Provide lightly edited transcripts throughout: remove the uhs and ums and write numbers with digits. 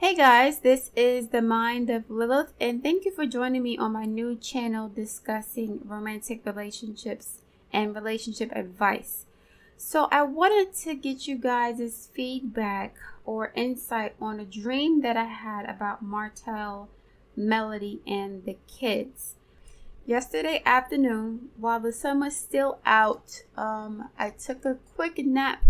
Hey guys, this is the Mind of Lilith, and thank you for joining me on my new channel discussing romantic relationships and relationship advice. So I wanted to get you guys' feedback or insight on a dream that I had about Martel, Melody, and the kids. Yesterday afternoon, while the sun was still out, I took a quick nap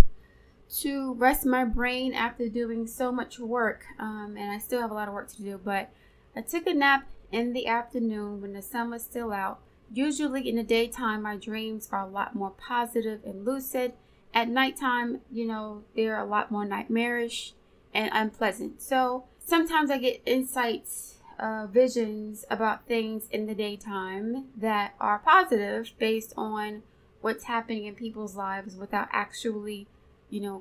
to rest my brain after doing so much work, and I still have a lot of work to do, but I took a nap in the afternoon when the sun was still out. Usually in the daytime my dreams are a lot more positive and lucid. At nighttime, they're a lot more nightmarish and unpleasant. So sometimes I get insights, visions about things in the daytime that are positive based on what's happening in people's lives without actually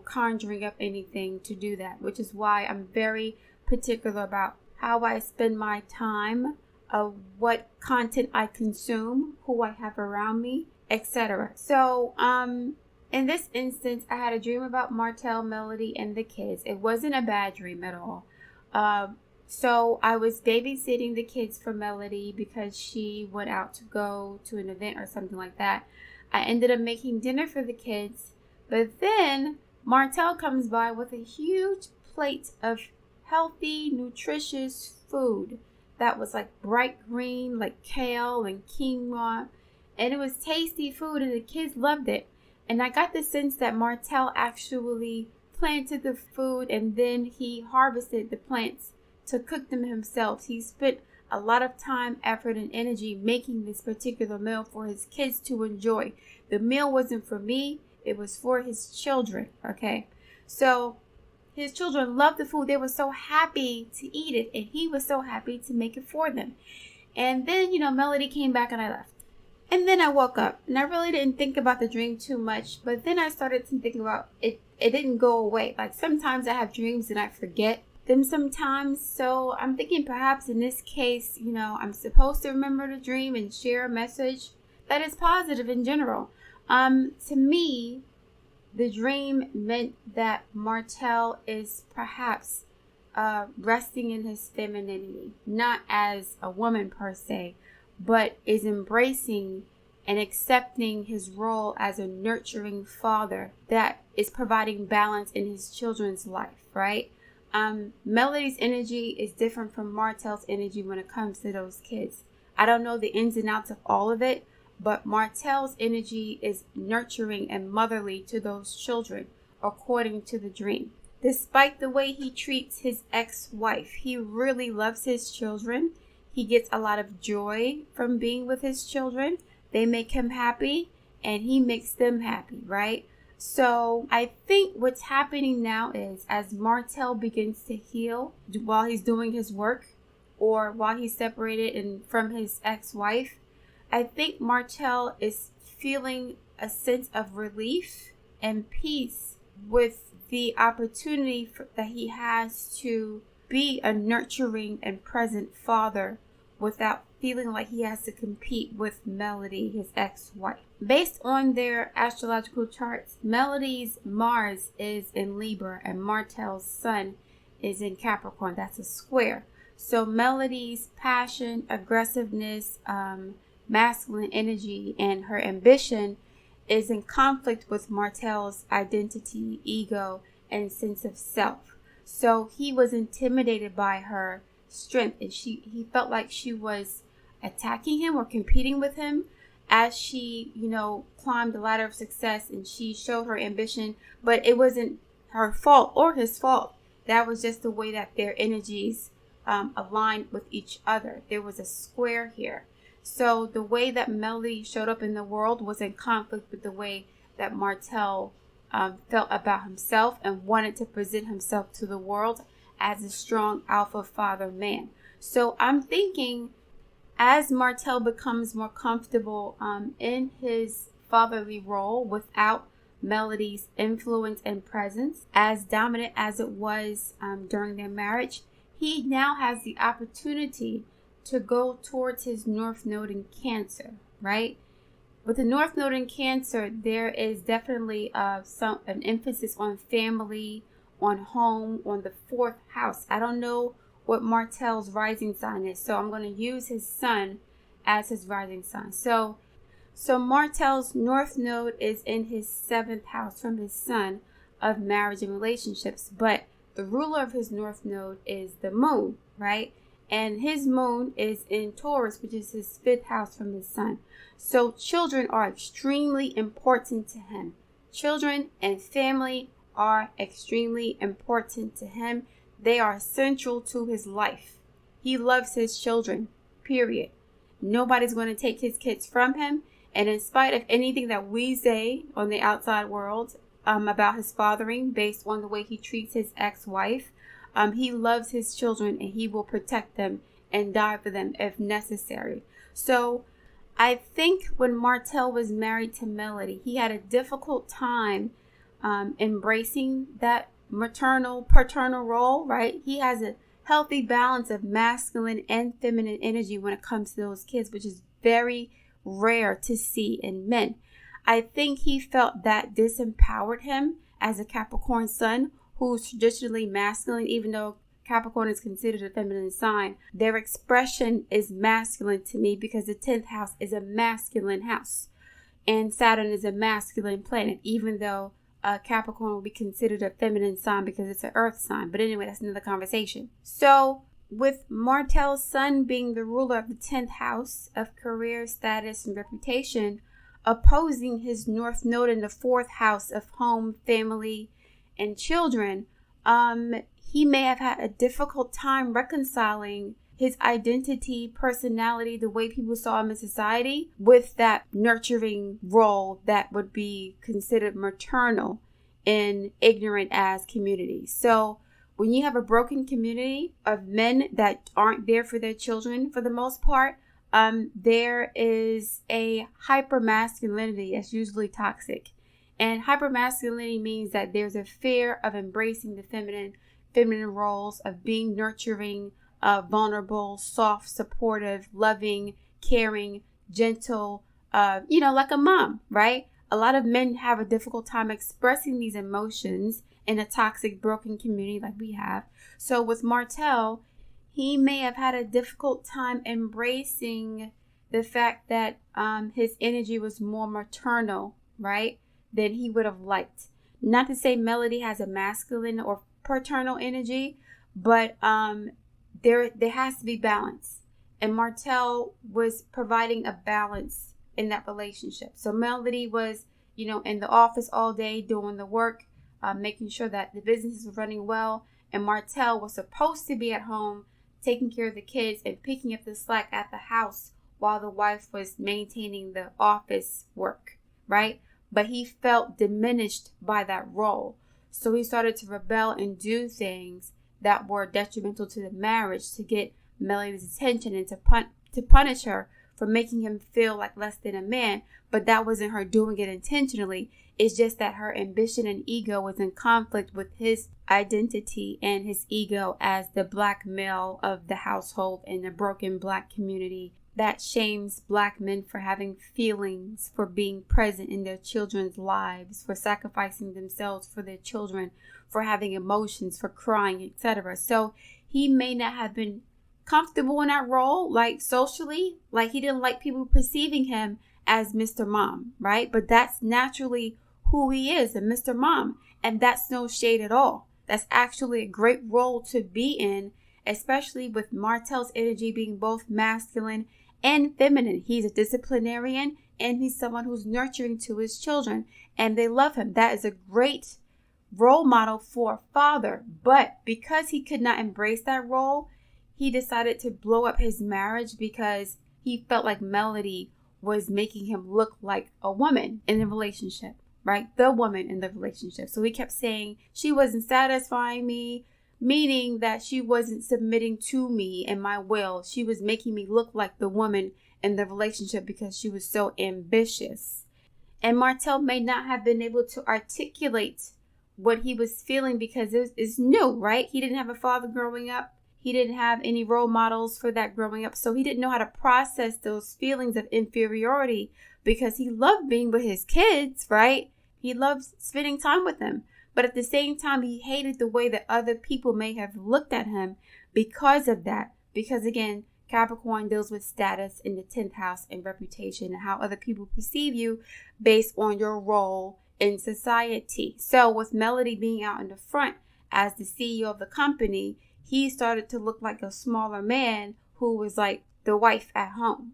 conjuring up anything to do that, which is why I'm very particular about how I spend my time, what content I consume, who I have around me, etc. So, in this instance, I had a dream about Martel, Melody, and the kids. It wasn't a bad dream at all. So I was babysitting the kids for Melody because she went out to go to an event or something like that. I ended up making dinner for the kids. But then Martel comes by with a huge plate of healthy, nutritious food that was like bright green, like kale and quinoa. And it was tasty food and the kids loved it. And I got the sense that Martel actually planted the food and then he harvested the plants to cook them himself. He spent a lot of time, effort, and energy making this particular meal for his kids to enjoy. The meal wasn't for me. It was for his children, okay? So his children loved the food. They were so happy to eat it, and he was so happy to make it for them. And then, Melody came back and I left. And then I woke up, and I really didn't think about the dream too much, but then I started to think about it. It didn't go away. Like sometimes I have dreams and I forget them sometimes. So I'm thinking perhaps in this case, I'm supposed to remember the dream and share a message that is positive in general. To me, the dream meant that Martel is perhaps resting in his femininity, not as a woman per se, but is embracing and accepting his role as a nurturing father that is providing balance in his children's life, right? Melody's energy is different from Martel's energy when it comes to those kids. I don't know the ins and outs of all of it, but Martel's energy is nurturing and motherly to those children, according to the dream. Despite the way he treats his ex-wife, he really loves his children. He gets a lot of joy from being with his children. They make him happy, and he makes them happy, right? So I think what's happening now is as Martel begins to heal while he's doing his work or while he's separated from his ex-wife, I think Martel is feeling a sense of relief and peace with the opportunity that he has to be a nurturing and present father without feeling like he has to compete with Melody, his ex-wife. Based on their astrological charts, Melody's Mars is in Libra and Martel's Sun is in Capricorn. That's a square. So Melody's passion, aggressiveness, masculine energy, and her ambition is in conflict with Martel's identity, ego, and sense of self. So he was intimidated by her strength, and he felt like she was attacking him or competing with him as she, climbed the ladder of success, and she showed her ambition, but it wasn't her fault or his fault. That was just the way that their energies aligned with each other. There was a square here. So the way that Melody showed up in the world was in conflict with the way that Martel felt about himself and wanted to present himself to the world as a strong alpha father man. So I'm thinking as Martel becomes more comfortable in his fatherly role without Melody's influence and presence, as dominant as it was during their marriage, he now has the opportunity to go towards his North Node in Cancer, right? With the North Node in Cancer, there is definitely an emphasis on family, on home on the 4th house. I don't know what Martell's rising sign is, so I'm going to use his sun as his rising sign. So Martell's north node is in his 7th house from his sun of marriage and relationships, but the ruler of his north node is the moon, right? And his moon is in Taurus, which is his 5th house from his sun. So children are extremely important to him. Children and family are extremely important to him. They are central to his life. He loves his children, period. Nobody's going to take his kids from him. And in spite of anything that we say on the outside world about his fathering, based on the way he treats his ex-wife, he loves his children and he will protect them and die for them if necessary. So I think when Martell was married to Melody, he had a difficult time embracing that paternal role, right? He has a healthy balance of masculine and feminine energy when it comes to those kids, which is very rare to see in men. I think he felt that disempowered him as a Capricorn sun, who's traditionally masculine, even though Capricorn is considered a feminine sign. Their expression is masculine to me because the 10th house is a masculine house. And Saturn is a masculine planet, even though Capricorn will be considered a feminine sign because it's an earth sign. But anyway, that's another conversation. So with Martell's sun being the ruler of the 10th house of career, status, and reputation, opposing his north node in the 4th house of home, family, and children, he may have had a difficult time reconciling his identity, personality, the way people saw him in society, with that nurturing role that would be considered maternal in ignorant as communities. So when you have a broken community of men that aren't there for their children for the most part, there is a hypermasculinity that's usually toxic. And hypermasculinity means that there's a fear of embracing the feminine roles, of being nurturing, vulnerable, soft, supportive, loving, caring, gentle, like a mom, right? A lot of men have a difficult time expressing these emotions in a toxic, broken community like we have. So with Martell, he may have had a difficult time embracing the fact that his energy was more maternal, right, than he would have liked. Not to say Melody has a masculine or paternal energy, but there has to be balance. And Martell was providing a balance in that relationship. So Melody was, in the office all day doing the work, making sure that the business is running well. And Martell was supposed to be at home taking care of the kids and picking up the slack at the house while the wife was maintaining the office work, right? But he felt diminished by that role. So he started to rebel and do things that were detrimental to the marriage to get Melody's attention and to punish her for making him feel like less than a man. But that wasn't her doing it intentionally. It's just that her ambition and ego was in conflict with his identity and his ego as the black male of the household in a broken black community that shames black men for having feelings, for being present in their children's lives, for sacrificing themselves for their children, for having emotions, for crying, etc. So he may not have been comfortable in that role, like socially, like he didn't like people perceiving him as Mr. Mom, right? But that's naturally who he is, a Mr. Mom. And that's no shade at all. That's actually a great role to be in, especially with Martell's energy being both masculine and feminine. He's a disciplinarian and he's someone who's nurturing to his children and they love him. That is a great role model for a father. But because he could not embrace that role, he decided to blow up his marriage because he felt like Melody was making him look like a woman in the relationship, right? The woman in the relationship. So he kept saying she wasn't satisfying me, meaning that she wasn't submitting to me and my will. She was making me look like the woman in the relationship because she was so ambitious. And Martell may not have been able to articulate what he was feeling because it's new, right? He didn't have a father growing up. He didn't have any role models for that growing up. So he didn't know how to process those feelings of inferiority because he loved being with his kids, right? He loved spending time with them. But at the same time, he hated the way that other people may have looked at him because of that. Because again, Capricorn deals with status in the 10th house and reputation and how other people perceive you based on your role in society. So with Melody being out in the front as the CEO of the company, he started to look like a smaller man who was like the wife at home.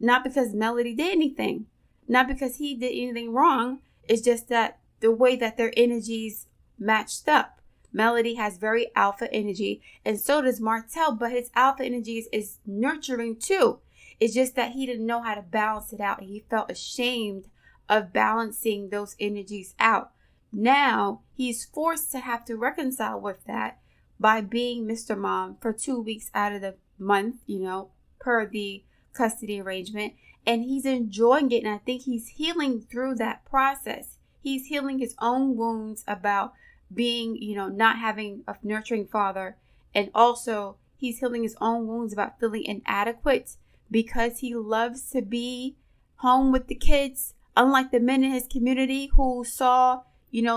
Not because Melody did anything, not because he did anything wrong. It's just that the way that their energies matched up. Melody has very alpha energy, and so does Martel, but his alpha energy is nurturing too. It's just that he didn't know how to balance it out, and he felt ashamed of balancing those energies out. Now he's forced to have to reconcile with that by being Mr. Mom for 2 weeks out of the month, per the custody arrangement, and he's enjoying it, and I think he's healing through that process. He's healing his own wounds about being, not having a nurturing father. And also he's healing his own wounds about feeling inadequate because he loves to be home with the kids. Unlike the men in his community who saw,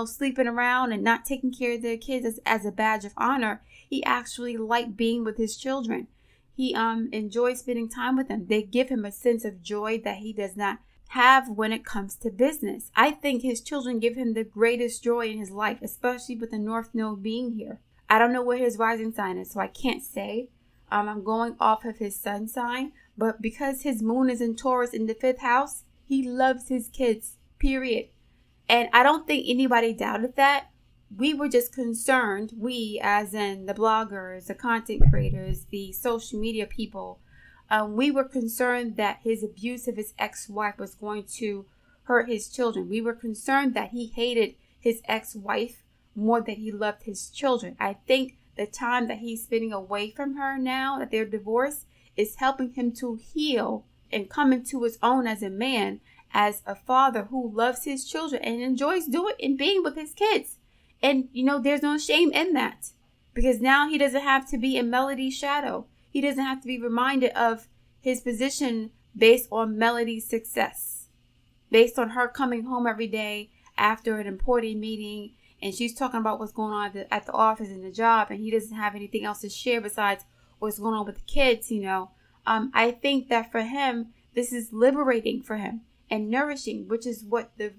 sleeping around and not taking care of their kids as a badge of honor, he actually liked being with his children. He enjoys spending time with them. They give him a sense of joy that he does not have when it comes to business. I think his children give him the greatest joy in his life, especially with the North Node being here. I don't know what his rising sign is, so I can't say. I'm going off of his sun sign, but because his moon is in Taurus in the 5th house, he loves his kids, period. And I don't think anybody doubted that. We were just concerned, we as in the bloggers, the content creators, the social media people, we were concerned that his abuse of his ex-wife was going to hurt his children. We were concerned that he hated his ex-wife more than he loved his children. I think the time that he's spending away from her now that they're divorced is helping him to heal and come into his own as a man, as a father who loves his children and enjoys doing and being with his kids. And, there's no shame in that because now he doesn't have to be in Melody's shadow. He doesn't have to be reminded of his position based on Melody's success, based on her coming home every day after an important meeting and she's talking about what's going on at the office and the job, and he doesn't have anything else to share besides what's going on with the kids, I think that for him, this is liberating for him and nourishing, which is what the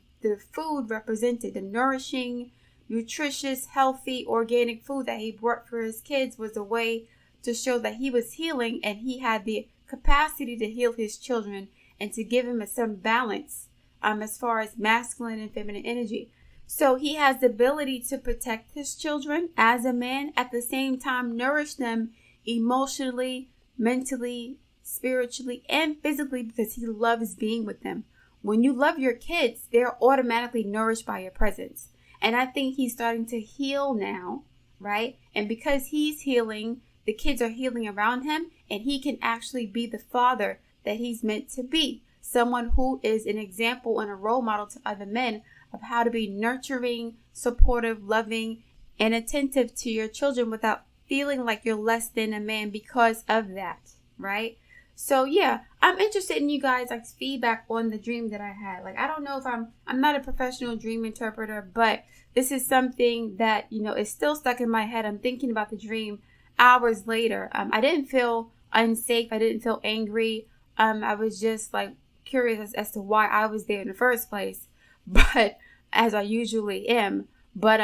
food represented. The nourishing, nutritious, healthy, organic food that he brought for his kids was a way to show that he was healing and he had the capacity to heal his children and to give him some balance as far as masculine and feminine energy. So he has the ability to protect his children as a man, at the same time nourish them emotionally, mentally, spiritually, and physically because he loves being with them. When you love your kids, they're automatically nourished by your presence. And I think he's starting to heal now, right? And because he's healing, the kids are healing around him, and he can actually be the father that he's meant to be. Someone who is an example and a role model to other men of how to be nurturing, supportive, loving, and attentive to your children without feeling like you're less than a man because of that, right? So yeah, I'm interested in you guys' feedback on the dream that I had. I don't know if I'm not a professional dream interpreter, but this is something that, is still stuck in my head. I'm thinking about the dream hours later. I didn't feel unsafe. I didn't feel angry. I was just curious as to why I was there in the first place, but as I usually am. But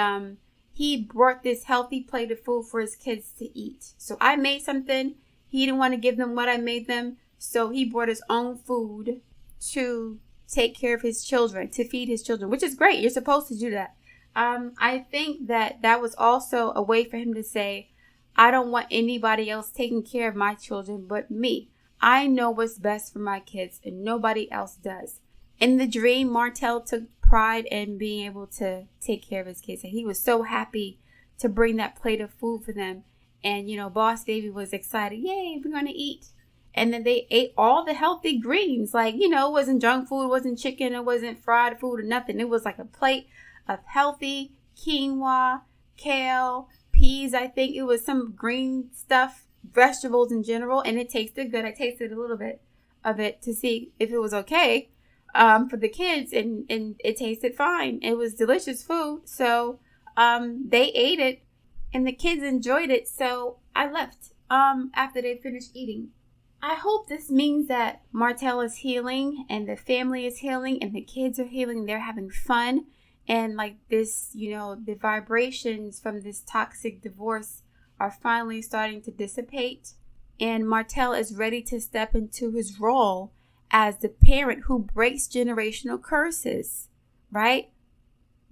he brought this healthy plate of food for his kids to eat. So I made something. He didn't want to give them what I made them. So he brought his own food to take care of his children, to feed his children, which is great. You're supposed to do that. I think that was also a way for him to say, I don't want anybody else taking care of my children but me. I know what's best for my kids and nobody else does. In the dream, Martel took pride in being able to take care of his kids. And he was so happy to bring that plate of food for them. And, Boss Baby was excited. Yay, we're going to eat. And then they ate all the healthy greens. It wasn't junk food, it wasn't chicken, it wasn't fried food or nothing. It was a plate of healthy quinoa, kale, peas. I think it was some green stuff, vegetables in general. And it tasted good. I tasted a little bit of it to see if it was okay for the kids. And it tasted fine. It was delicious food. So They ate it and the kids enjoyed it. So I left after they finished eating. I hope this means that Martel is healing and the family is healing and the kids are healing. They're having fun. And like this, the vibrations from this toxic divorce are finally starting to dissipate. And Martel is ready to step into his role as the parent who breaks generational curses, right?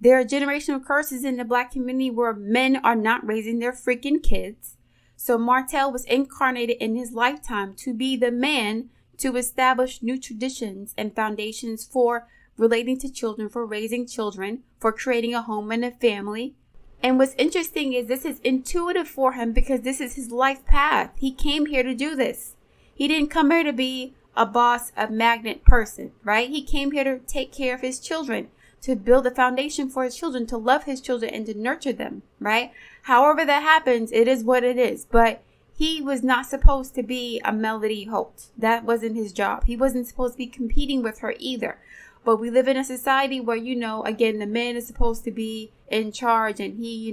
There are generational curses in the Black community where men are not raising their freaking kids. So Martel was incarnated in his lifetime to be the man to establish new traditions and foundations for relating to children, for raising children, for creating a home and a family. And what's interesting is this is intuitive for him because this is his life path. He came here to do this. He didn't come here to be a boss, a magnet person, right? He came here to take care of his children, to build a foundation for his children, to love his children and to nurture them, right? However that happens, it is what it is. But he was not supposed to be a Melody Holt. That wasn't his job. He wasn't supposed to be competing with her either. But we live in a society where, again, the man is supposed to be in charge and he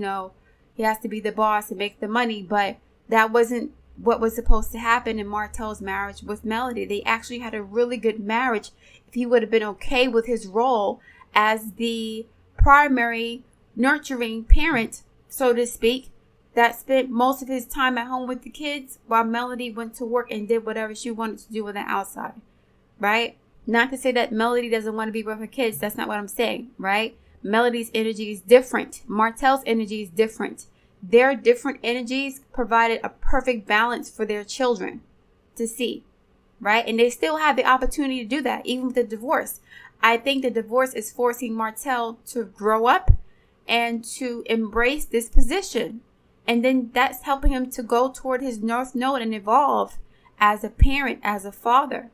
has to be the boss and make the money. But that wasn't what was supposed to happen in Martel's marriage with Melody. They actually had a really good marriage if he would have been okay with his role as the primary nurturing parent, so to speak, that spent most of his time at home with the kids while Melody went to work and did whatever she wanted to do on the outside, right? Not to say that Melody doesn't want to be with her kids. That's not what I'm saying, right? Melody's energy is different. Martel's energy is different. Their different energies provided a perfect balance for their children to see, right? And they still have the opportunity to do that, even with the divorce. I think the divorce is forcing Martel to grow up and to embrace this position. And then that's helping him to go toward his North Node and evolve as a parent, as a father,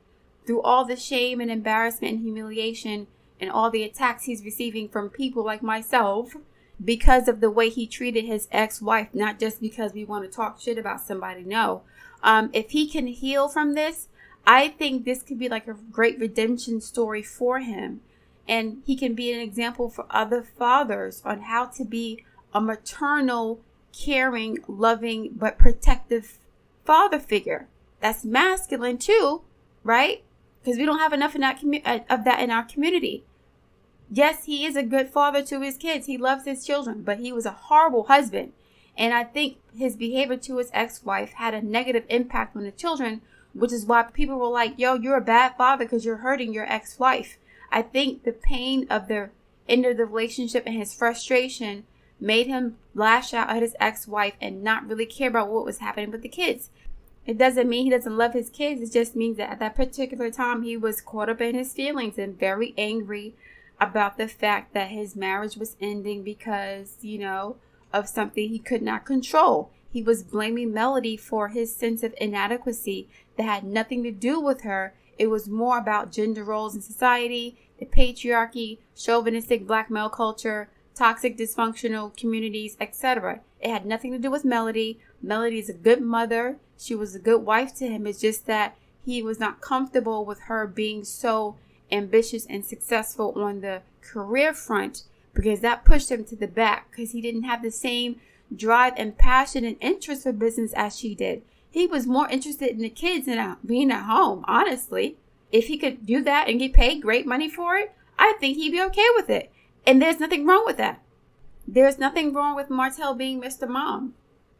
through all the shame and embarrassment and humiliation and all the attacks he's receiving from people like myself because of the way he treated his ex-wife, not just because we want to talk shit about somebody. No. If he can heal from this, I think this could be like a great redemption story for him. And he can be an example for other fathers on how to be a maternal, caring, loving, but protective father figure. That's masculine too, right? Because we don't have enough of that in our community. Yes, he is a good father to his kids. He loves his children, but he was a horrible husband. And I think his behavior to his ex-wife had a negative impact on the children, which is why people were like, yo, you're a bad father because you're hurting your ex-wife. I think the pain of the end of the relationship and his frustration made him lash out at his ex-wife and not really care about what was happening with the kids. It doesn't mean he doesn't love his kids. It just means that at that particular time, he was caught up in his feelings and very angry about the fact that his marriage was ending because, of something he could not control. He was blaming Melody for his sense of inadequacy that had nothing to do with her. It was more about gender roles in society, the patriarchy, chauvinistic black male culture, toxic dysfunctional communities, etc. It had nothing to do with Melody. Melody is a good mother. She was a good wife to him. It's just that he was not comfortable with her being so ambitious and successful on the career front because that pushed him to the back because he didn't have the same drive and passion and interest for business as she did. He was more interested in the kids and being at home, honestly. If he could do that and get paid great money for it, I think he'd be okay with it. And there's nothing wrong with that. There's nothing wrong with Martel being Mr. Mom,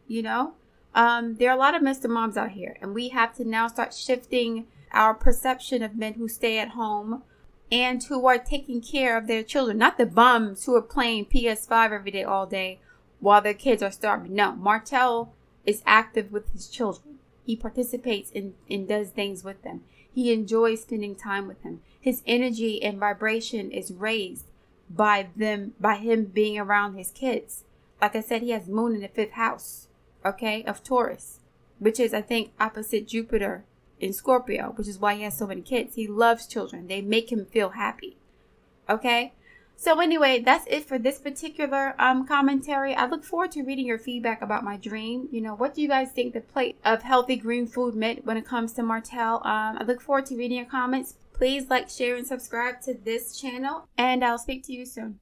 There are a lot of Mr. Moms out here, and we have to now start shifting our perception of men who stay at home and who are taking care of their children, not the bums who are playing PS5 every day, all day, while their kids are starving. No, Martel is active with his children. He participates and does things with them. He enjoys spending time with them. His energy and vibration is raised by him being around his kids. Like I said, he has moon in the 5th house, of Taurus, which is, I think, opposite Jupiter in Scorpio, which is why he has so many kids. He loves children. They make him feel happy. Okay? So anyway, that's it for this particular commentary. I look forward to reading your feedback about my dream. What do you guys think the plate of healthy green food meant when it comes to Martel? I look forward to reading your comments. Please like, share, and subscribe to this channel, and I'll speak to you soon.